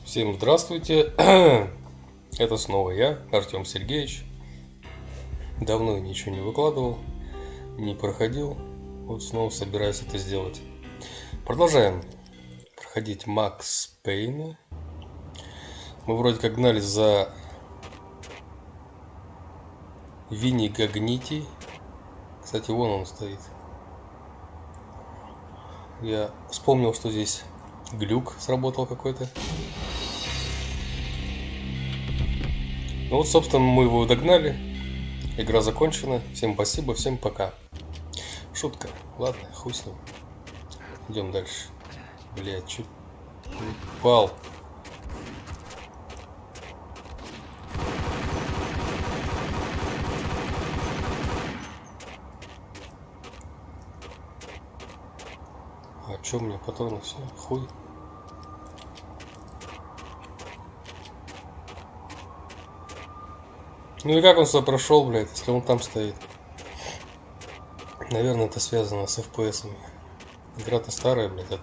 Всем здравствуйте, это снова я, Артем Сергеевич. Давно ничего не выкладывал, не проходил, вот снова собираюсь это сделать. Продолжаем проходить Max Payne. Мы вроде как гнались за Винни Гагнити. Кстати, вон он стоит. Я вспомнил, что здесь глюк сработал какой-то. Ну вот, собственно, мы его догнали. Игра закончена. Всем спасибо, всем пока. Шутка. Ладно, хуй с ним. Идем дальше. Блядь, чуть упал. А чё мне патроны все? Хуй. Ну и как он сюда прошел, блядь, если он там стоит? Наверное, это связано с FPS-ами. Игра-то старая, блядь.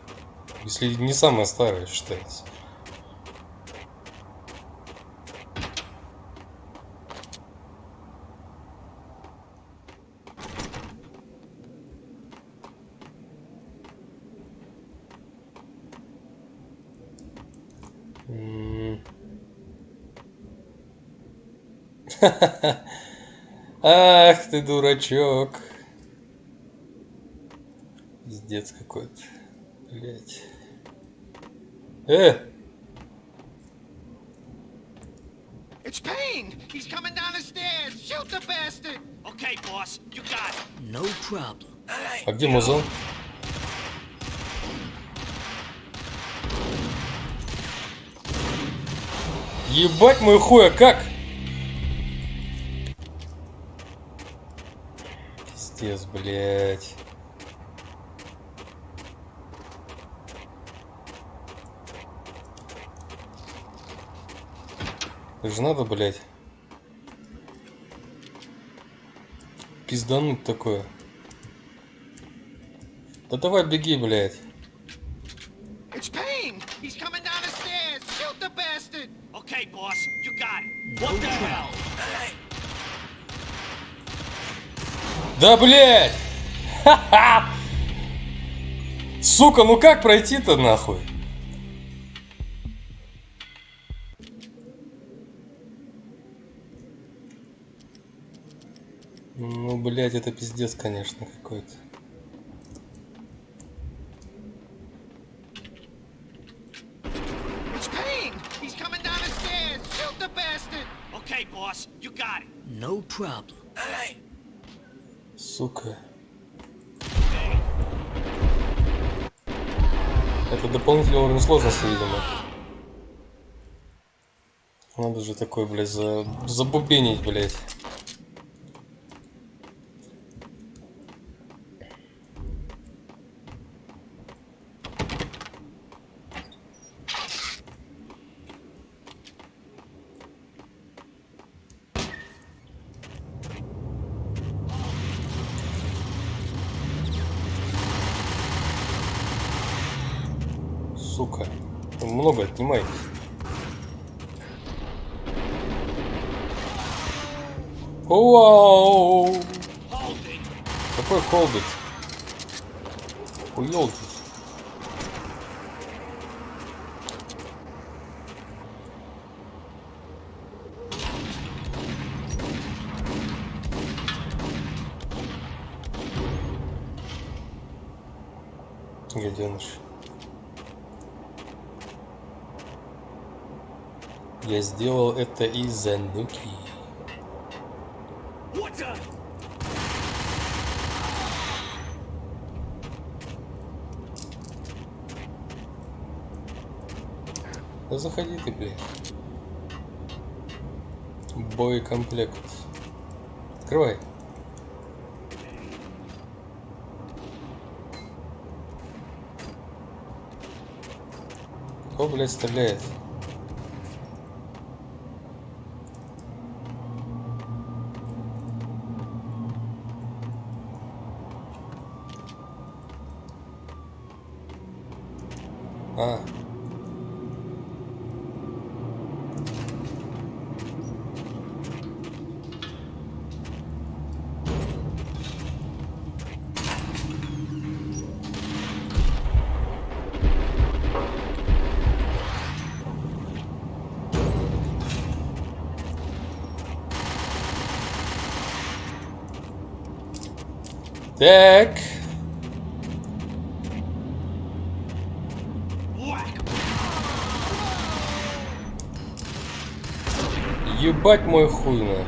Если не самая старая считается. Ах ты дурачок. Пиздец какой-то. Блять. It's Payne! He's coming down the stairs! Shoot the bastard! Okay, boss, you got it. No problem. А где музон? Ебать мой хуй, а как? Пиздец, блять. Это же надо, блять, пиздануть такое. Да давай беги, блять. It's Payne! He's coming down the stairs! Shoot the bastard! Okay, boss, you got it. What the hell? Да, блять! Ха-ха! Сука, ну как пройти-то нахуй? Ну, блять, это пиздец, конечно, какой-то. It's Payne! He's coming down the stairs! Shoot the bastard! Okay, boss, you got it. No problem. Hey! Сука. Это дополнительный уровень сложности, видимо. Надо же такой, блядь, забубенить, блядь. Сука. Много отнимает. Вау! Какой холдит? Уёлки. Гаденыш. Я сделал это из-за нуки. Да заходи ты, блядь. Боекомплект. Открывай. Кто, блядь, стреляет? А. Так. Ебать мой хуй на.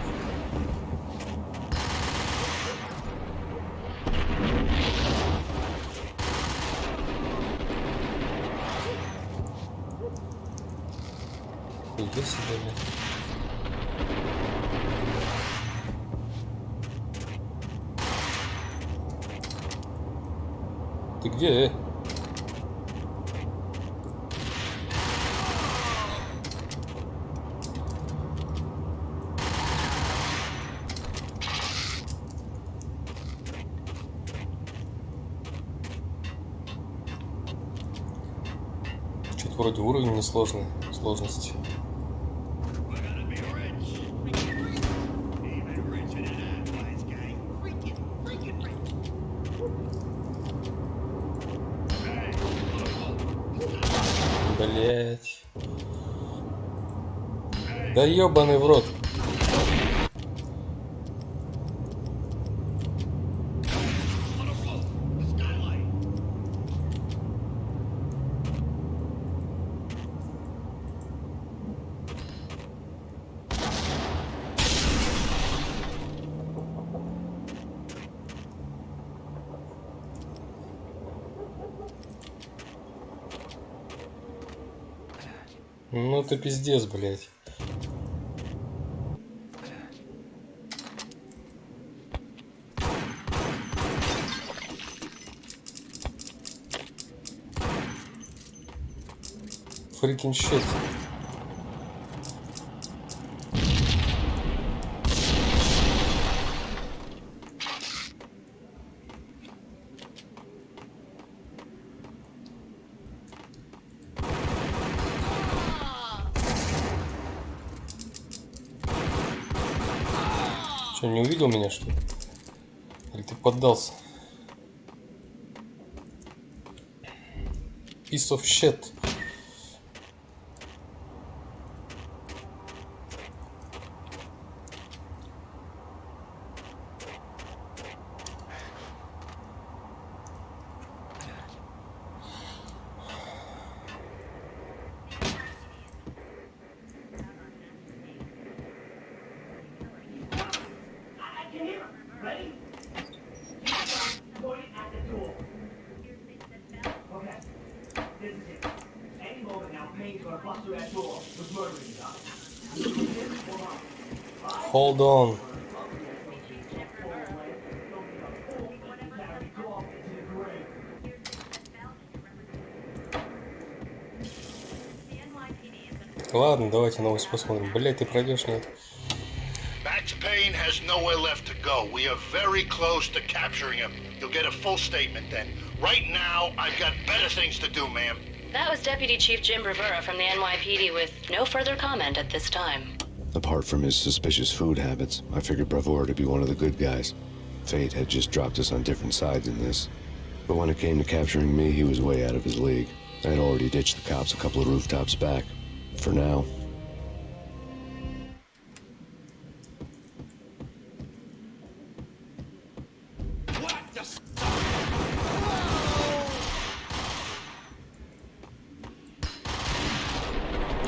Иди себе, блядь. Ты где? Что-то вроде уровень несложный, сложности. Блять. Да ебаный в рот. Ну это пиздец, блядь. Freaking shit. Что, не увидел меня, что ли? Или ты поддался? Piece of shit. Hold on. Ладно, давайте новость посмотрим. Блять, ты пройдешь, нет? Max Payne has nowhere left to go. We are very close to capturing him. You'll get a full statement then. Right now, I've got better things to do, ma'am. That was Deputy Chief Jim Rivera from the NYPD with no further comment at this time. Apart from his suspicious food habits, I figured Bravura to be one of the good guys. Fate had just dropped us on different sides in this. But when it came to capturing me, he was way out of his league. I had already ditched the cops a couple of rooftops back. For now.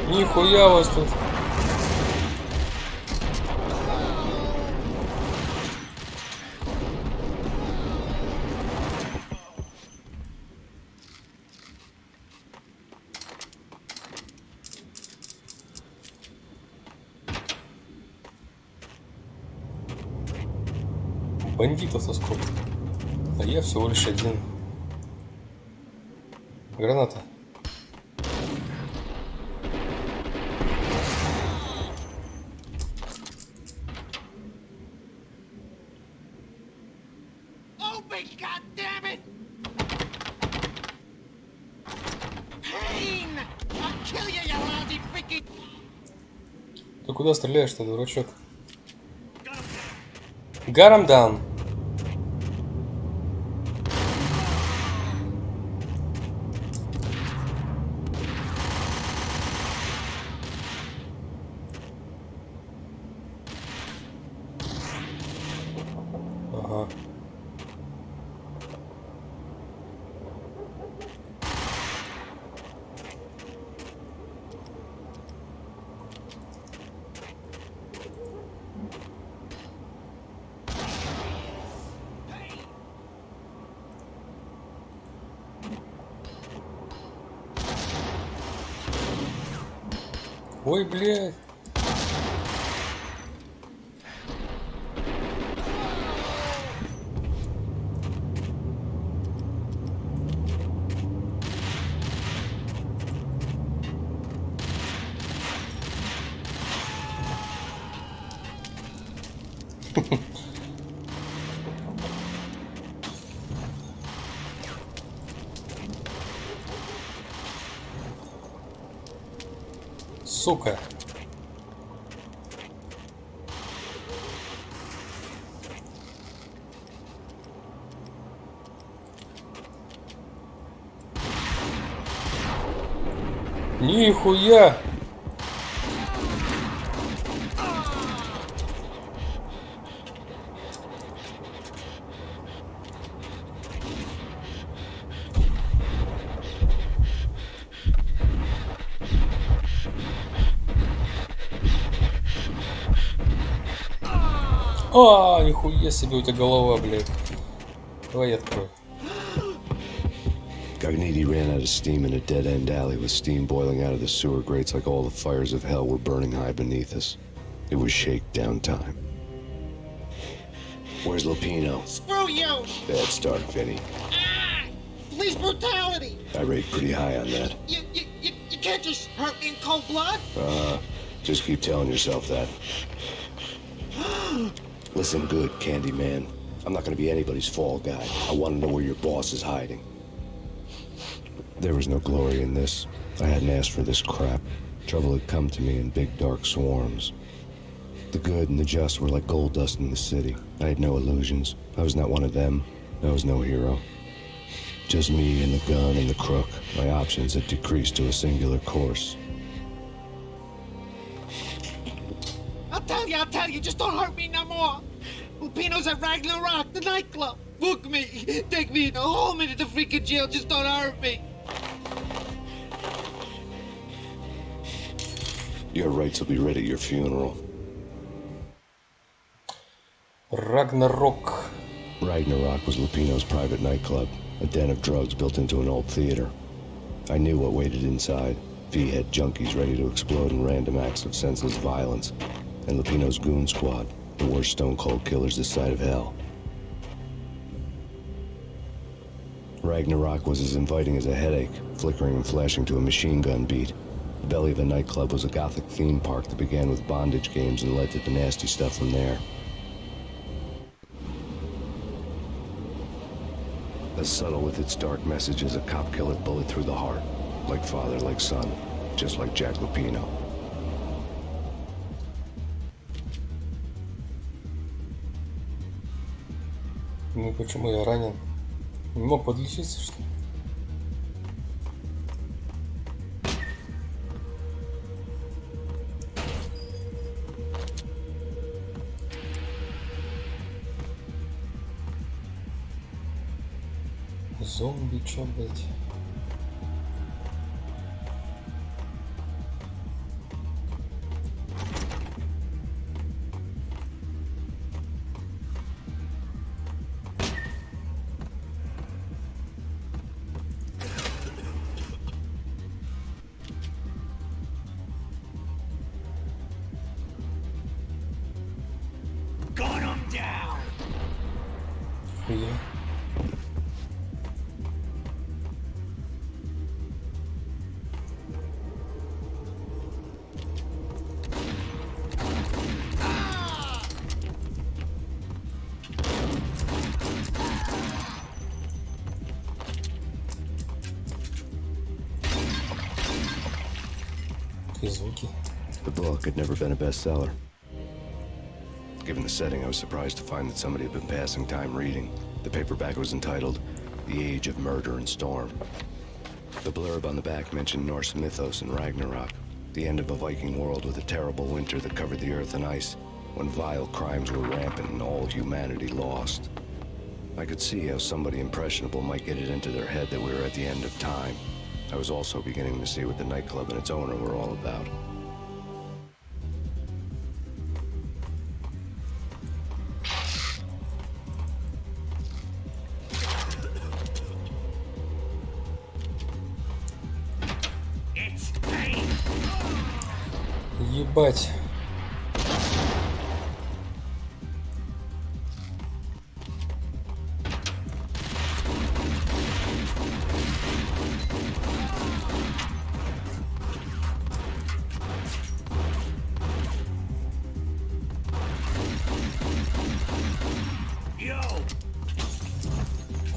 Нихуя у вас тут. Бандитов со сколько? А я всего лишь один. Граната. Open, goddammit! Payne! I'll kill you, you lousy freaking... Ты куда стреляешь-то, дурачок? Got him down. Ага. Ой, блядь. Сука. Нихуя. А, нихуя себе у тебя голова, блядь. Давай я открою. Cogniti ran out of steam in a dead-end alley with steam boiling out of the sewer grates like all the fires of hell were burning high beneath us. It was shakedown time. Where's Lopino? Screw you! Bad start, Vinny. Ah! Police brutality! I rate pretty high on that. You can't just hurt me in cold blood! Just keep telling yourself that. Listen good, Candyman. I'm not gonna be anybody's fall guy. I want to know where your boss is hiding. There was no glory in this. I hadn't asked for this crap. Trouble had come to me in big dark swarms. The good and the just were like gold dust in the city. I had no illusions. I was not one of them. I was no hero. Just me and the gun and the crook. My options had decreased to a singular course. I'll tell you, just don't hurt me no more. Lupino's at Ragnarok, the nightclub. Book me, take me, hold me to the freaking jail, just don't hurt me. Your rights will be ready at your funeral. Ragnarok. Ragnarok was Lupino's private nightclub, a den of drugs built into an old theater. I knew what waited inside. V had junkies ready to explode in random acts of senseless violence, and Lupino's goon squad, the worst stone-cold killers this side of hell. Ragnarok was as inviting as a headache, flickering and flashing to a machine gun beat. The belly of the nightclub was a gothic theme park that began with bondage games and led to the nasty stuff from there. As subtle with its dark message as a cop killer bullet through the heart. Like father, like son, just like Jack Lupino. Ну почему я ранен? Не мог подлечиться, что ли? Зомби, чё, блять? Gun him down! Хуя. Какие звуки. The book had never been a bestseller. Given the setting, I was surprised to find that somebody had been passing time reading. The paperback was entitled The Age of Murder and Storm. The blurb on the back mentioned Norse mythos and Ragnarok, the end of a Viking world with a terrible winter that covered the earth in ice, when vile crimes were rampant and all humanity lost. I could see how somebody impressionable might get it into their head that we were at the end of time. I was also beginning to see what the nightclub and its owner were all about. It's Payne! Ебать.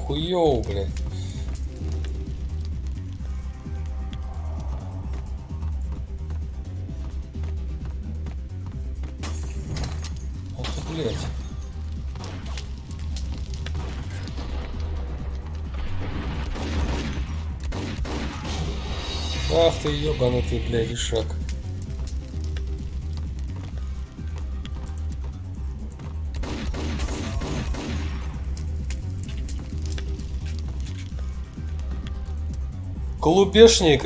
Хуёв, блядь. Ах ты, блядь. Ах ты, ёбанутый, блядь, ишак. Клубешник.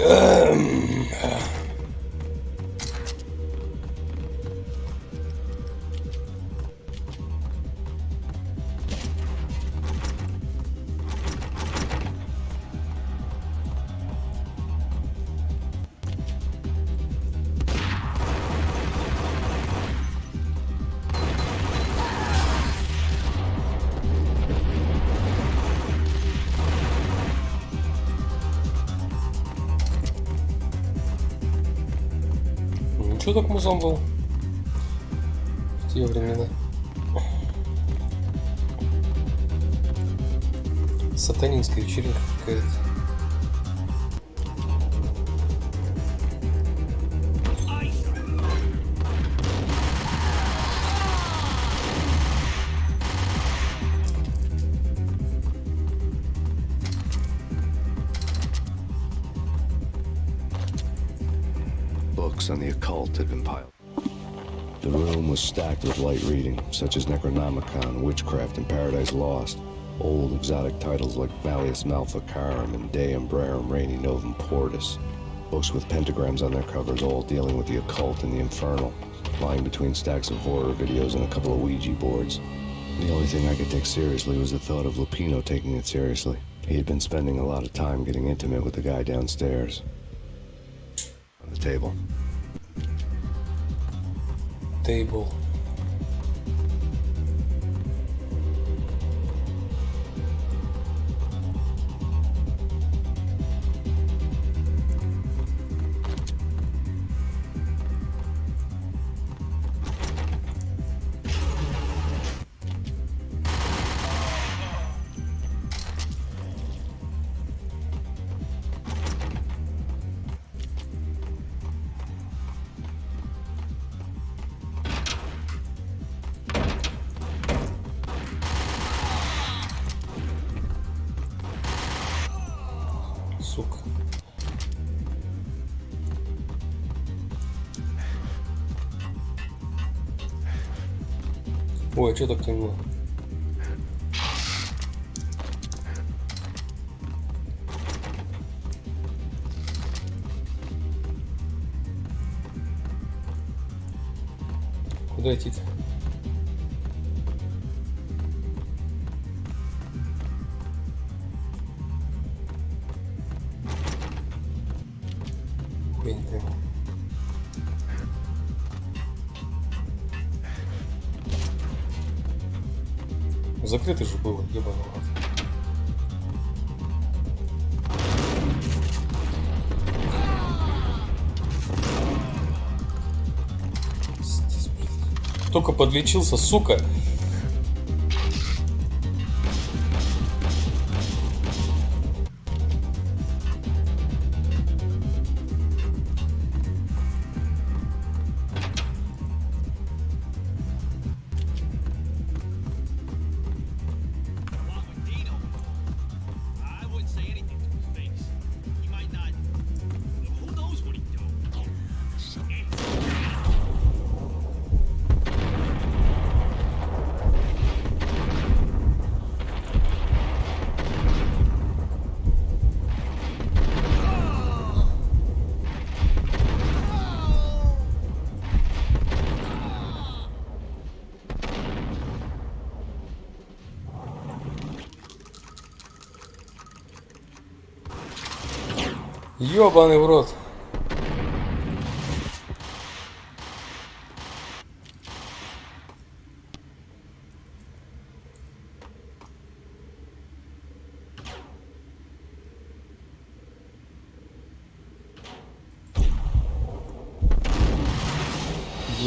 Ничего так музон был в те времена. Сатанинская вечеринка какая-то. Books on the occult had been piled. The room was stacked with light reading, such as Necronomicon, Witchcraft, and Paradise Lost. Old exotic titles like Malleus Maleficarum and De Umbrarum Reini Novum Portus. Books with pentagrams on their covers, all dealing with the occult and the infernal, lying between stacks of horror videos and a couple of Ouija boards. The only thing I could take seriously was the thought of Lopino taking it seriously. He had been spending a lot of time getting intimate with the guy downstairs. On the table. Table. Сука. Ой, а что так темно? Куда идти-то? Я не пойму. Закрыто же было, ебаный рот. Только подлечился, сука. Ёбаный в рот.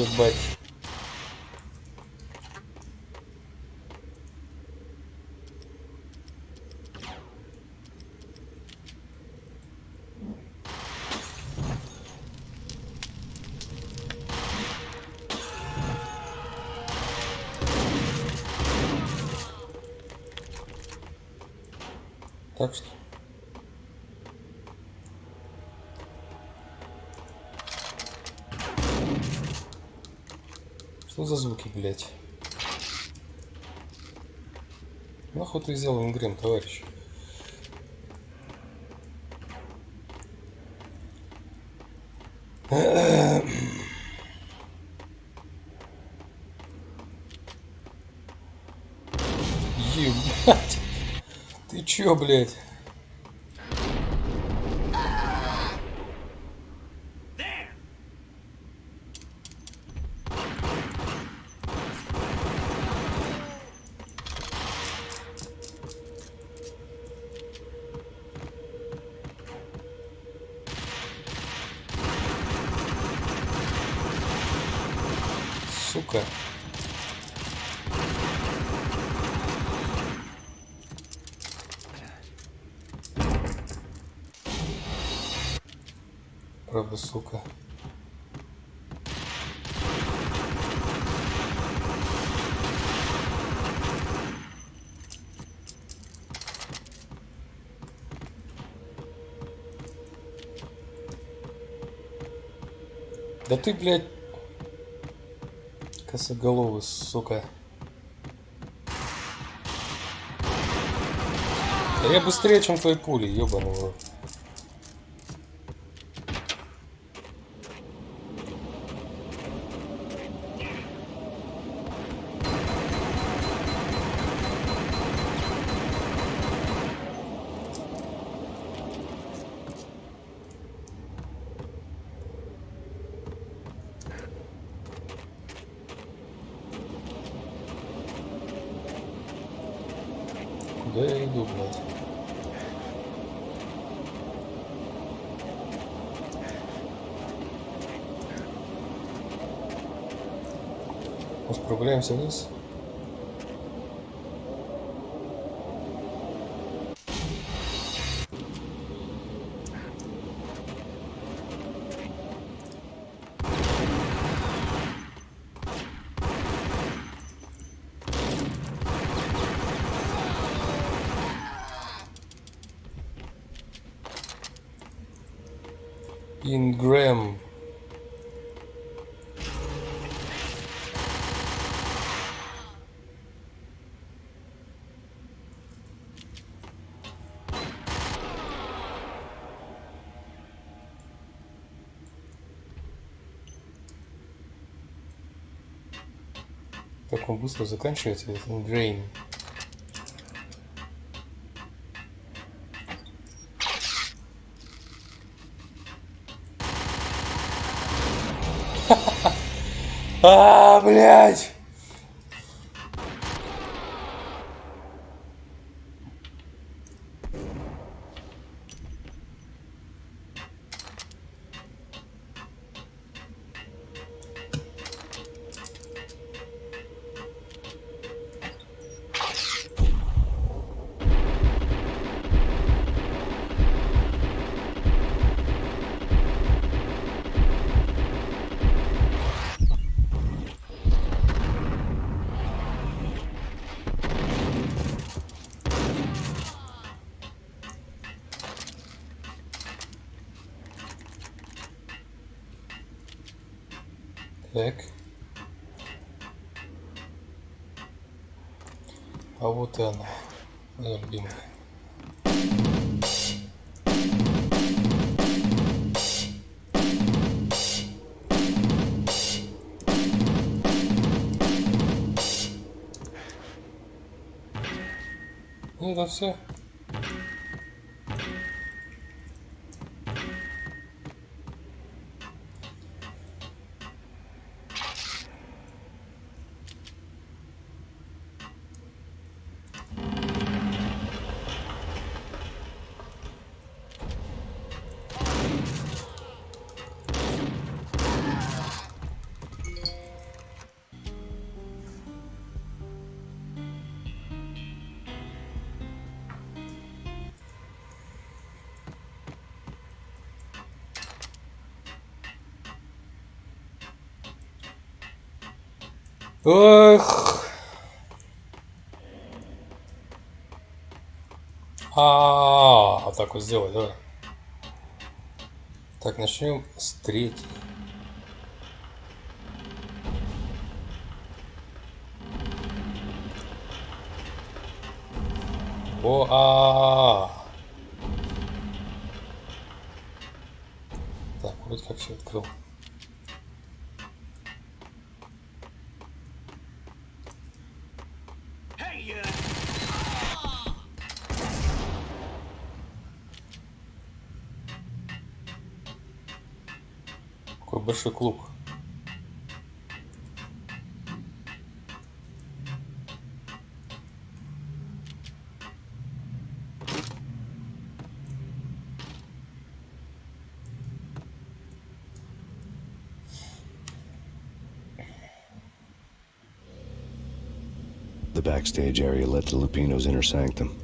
Ебать. Так что... Что за звуки, блядь? Нахуй ты взял ингрем, товарищ? Ебать! Ты чё, блядь? Сука. Правда, сука. Да ты, блядь, косоголовый, сука. Да я быстрее, чем твои пули, ёбаный в рот. Куда я иду, блядь? Может, прогуляемся вниз? Ингрэм. Как он быстро заканчивается, этот Ингрэм. Блядь! Так. А вот и она, моя любимая. Ну да, все. Эх. Вот так вот сделать, да. Так, начнем с третьей. Так, вроде как все открыл. Какой большой клуб. The backstage area led to Lopino's inner sanctum.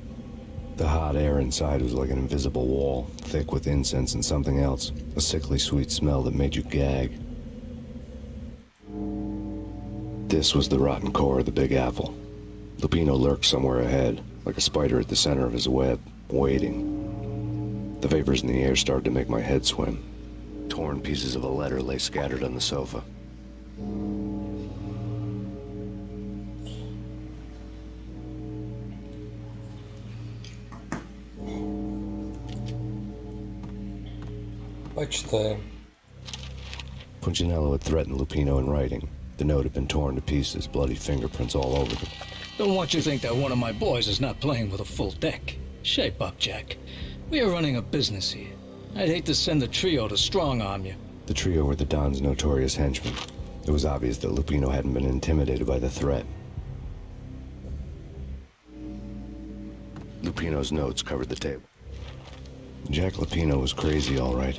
The hot air inside was like an invisible wall, thick with incense and something else, a sickly sweet smell that made you gag. This was the rotten core of the Big Apple. Lopino lurked somewhere ahead, like a spider at the center of his web, waiting. The vapors in the air started to make my head swim. Torn pieces of a letter lay scattered on the sofa. Почитаем. Punchinello had threatened Lopino in writing. The note had been torn to pieces, bloody fingerprints all over them. Don't want you to think that one of my boys is not playing with a full deck. Shape up, Jack. We are running a business here. I'd hate to send the trio to strong-arm you. The trio were the Don's notorious henchmen. It was obvious that Lopino hadn't been intimidated by the threat. Lupino's notes covered the table. Jack Lopino was crazy, all right.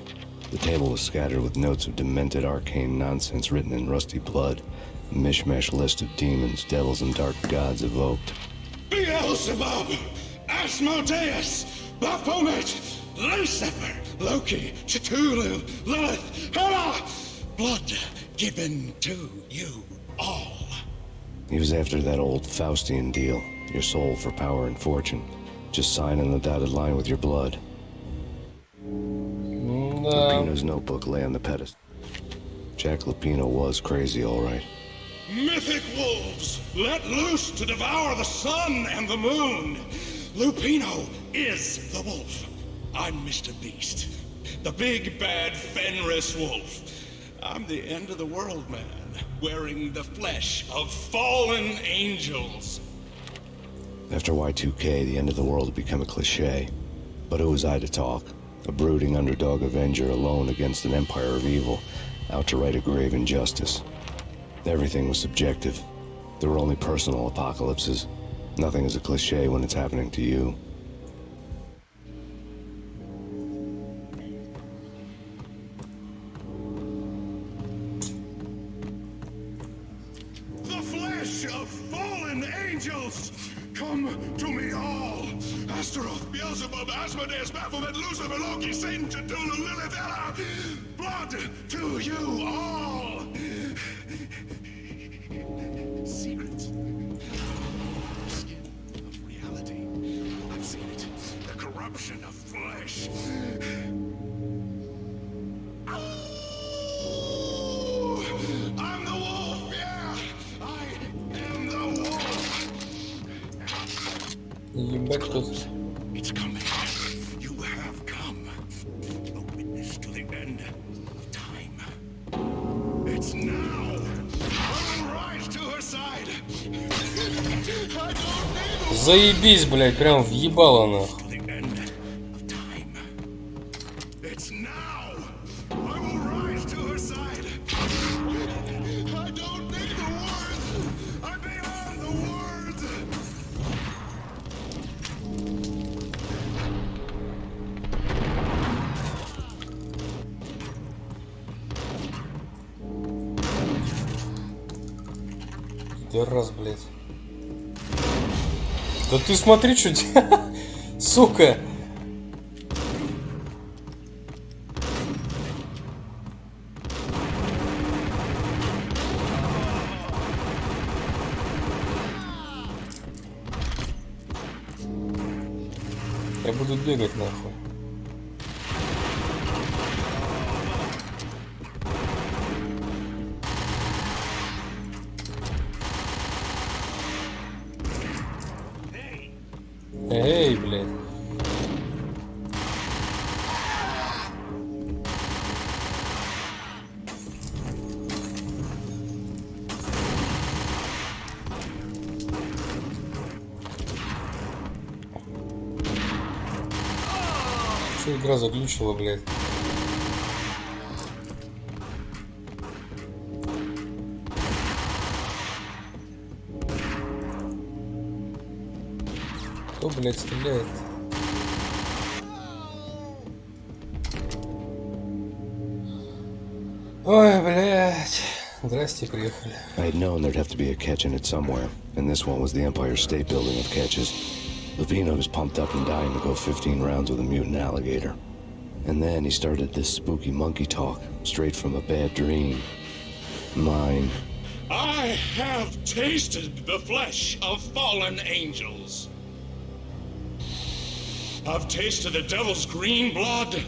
The table was scattered with notes of demented arcane nonsense written in rusty blood. A mishmash list of demons, devils, and dark gods evoked. Beelzebub, Asmodeus, Baphomet, Lucifer, Loki, Cthulhu, Lilith, Hela! Blood given to you all. He was after that old Faustian deal. Your soul for power and fortune. Just sign on the dotted line with your blood. Lopino's notebook lay on the pedestal. Jack Lopino was crazy, all right. Mythic wolves, let loose to devour the sun and the moon. Lupino is the wolf. I'm Mr. Beast, the big bad Fenris wolf. I'm the end of the world man, wearing the flesh of fallen angels. After Y2K, the end of the world had become a cliche. But who was I to talk? A brooding underdog avenger alone against an empire of evil, out to right a grave injustice. Everything was subjective. There were only personal apocalypses. Nothing is a cliche when it's happening to you. The flesh of fallen angels! Come to me all! Astaroth, Beelzebub, Asmodeus, Baphomet, Lucifer, Loki, Satan, Cthulhu, Lilith, Hela! Blood to you all! Secrets. Skin of reality. I've seen it. The corruption of flesh. Oh, I'm the wolf, yeah! I am the wolf! Ебать тут. It's coming. You have come. A witness to the end of time. It's now. I will rise to her side. I don't need a Заебись, блядь, прям въебало нахуй. to the end of time. It's now. I will rise to her side. I don't need the words. I'm beyond the words. Да раз, блядь. Да ты смотри, что сука. Я буду бегать нахуй. Эй, блядь. Что игра заглючила, блядь? Кто, блядь, стреляет? Ой, блядь. Здрасте, приехали. I had known there'd have to be a catch in it somewhere, and this one was the Empire State Building of catches. Lopino was pumped up and dying to go 15 rounds with a mutant alligator. And then he started this spooky monkey talk, straight from a bad dream. Mine. I have tasted the flesh of fallen angels. I've tasted the devil's green blood.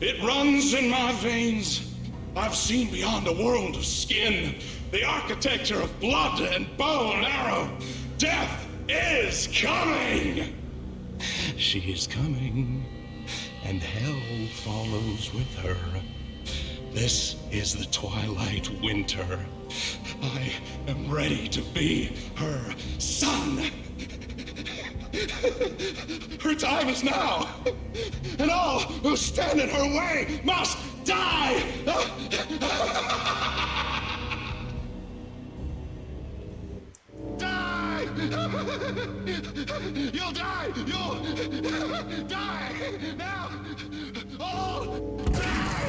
It runs in my veins. I've seen beyond a world of skin, the architecture of blood and bow and arrow. Death is coming! She is coming, and hell follows with her. This is the twilight winter. I am ready to be her son. Her time is now, and all who stand in her way must die! Die! You'll die! You'll die! Now! All die!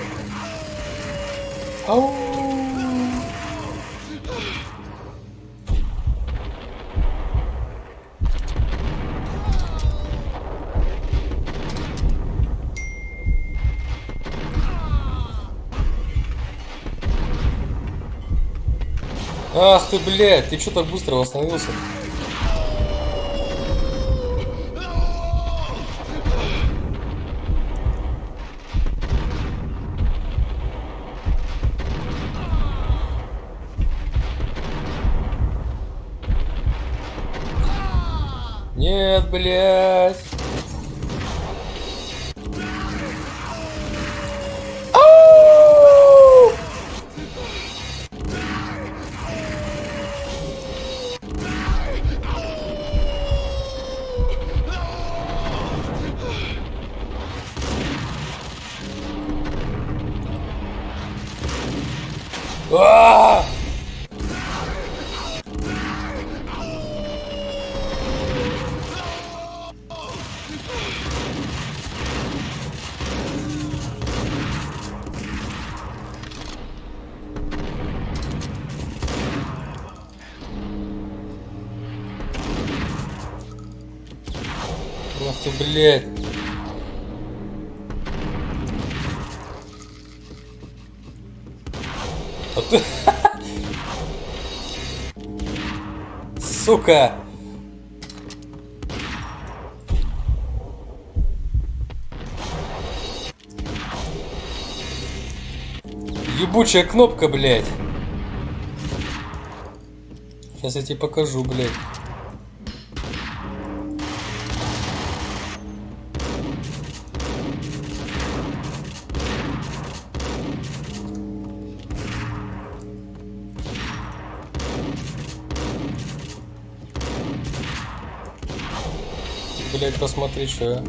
Ах ты, блядь, ты чё так быстро восстановился? Нет, блядь. Ах ты, блядь. А ты... Сука. Ебучая кнопка, блядь. Сейчас я тебе покажу, блядь. Блять, посмотри, что я.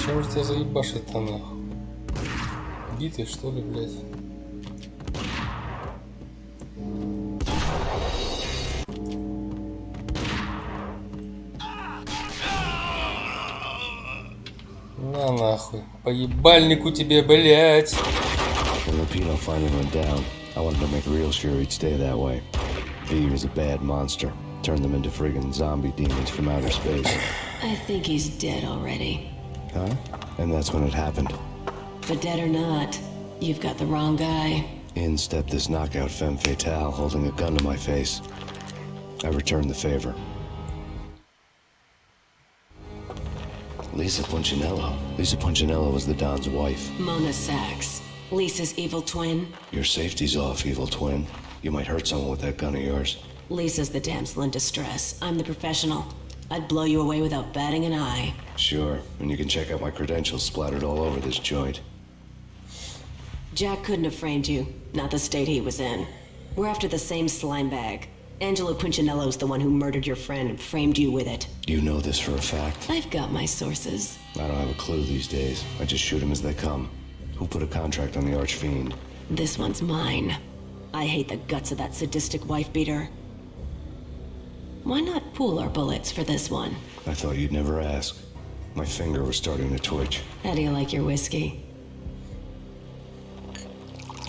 Чем же тебя заебашить-то нахуй? Битый, что ли, блять? На нахуй. По ебальнику тебе, блять. Lopino finally went down. I wanted to make real sure he'd stay that way. V was a bad monster. Turned them into friggin' zombie demons from outer space. I think he's dead already. Huh? And that's when it happened. But dead or not, you've got the wrong guy. In stepped this knockout femme fatale holding a gun to my face. I returned the favor. Lisa Punchinello. Lisa Punchinello was the Don's wife. Mona Sachs. Lisa's evil twin. Your safety's off, evil twin. You might hurt someone with that gun of yours. Lisa's the damsel in distress. I'm the professional. I'd blow you away without batting an eye. Sure, and you can check out my credentials splattered all over this joint. Jack couldn't have framed you. Not the state he was in. We're after the same slime bag. Angelo Punchinello's the one who murdered your friend and framed you with it. You know this for a fact? I've got my sources. I don't have a clue these days. I just shoot them as they come. Who put a contract on the Archfiend? This one's mine. I hate the guts of that sadistic wife-beater. Why not pool our bullets for this one? I thought you'd never ask. My finger was starting to twitch. How do you like your whiskey?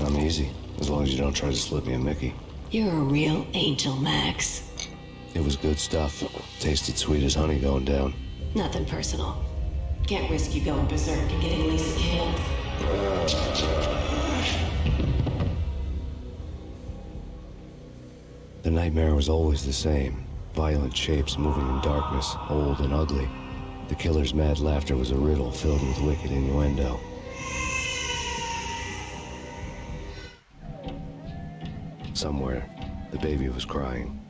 I'm easy, as long as you don't try to slip me a Mickey. You're a real angel, Max. It was good stuff. Tasted sweet as honey going down. Nothing personal. Can't risk you going berserk and getting Lisa killed. The nightmare was always the same. Violent shapes moving in darkness, old and ugly. The killer's mad laughter was a riddle filled with wicked innuendo. Somewhere, the baby was crying.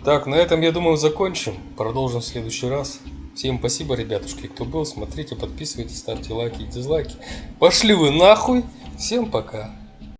Так, на этом, я думаю, закончим. Продолжим в следующий раз. Всем спасибо, ребятушки, кто был. Смотрите, подписывайтесь, ставьте лайки и дизлайки. Пошли вы нахуй. Всем пока.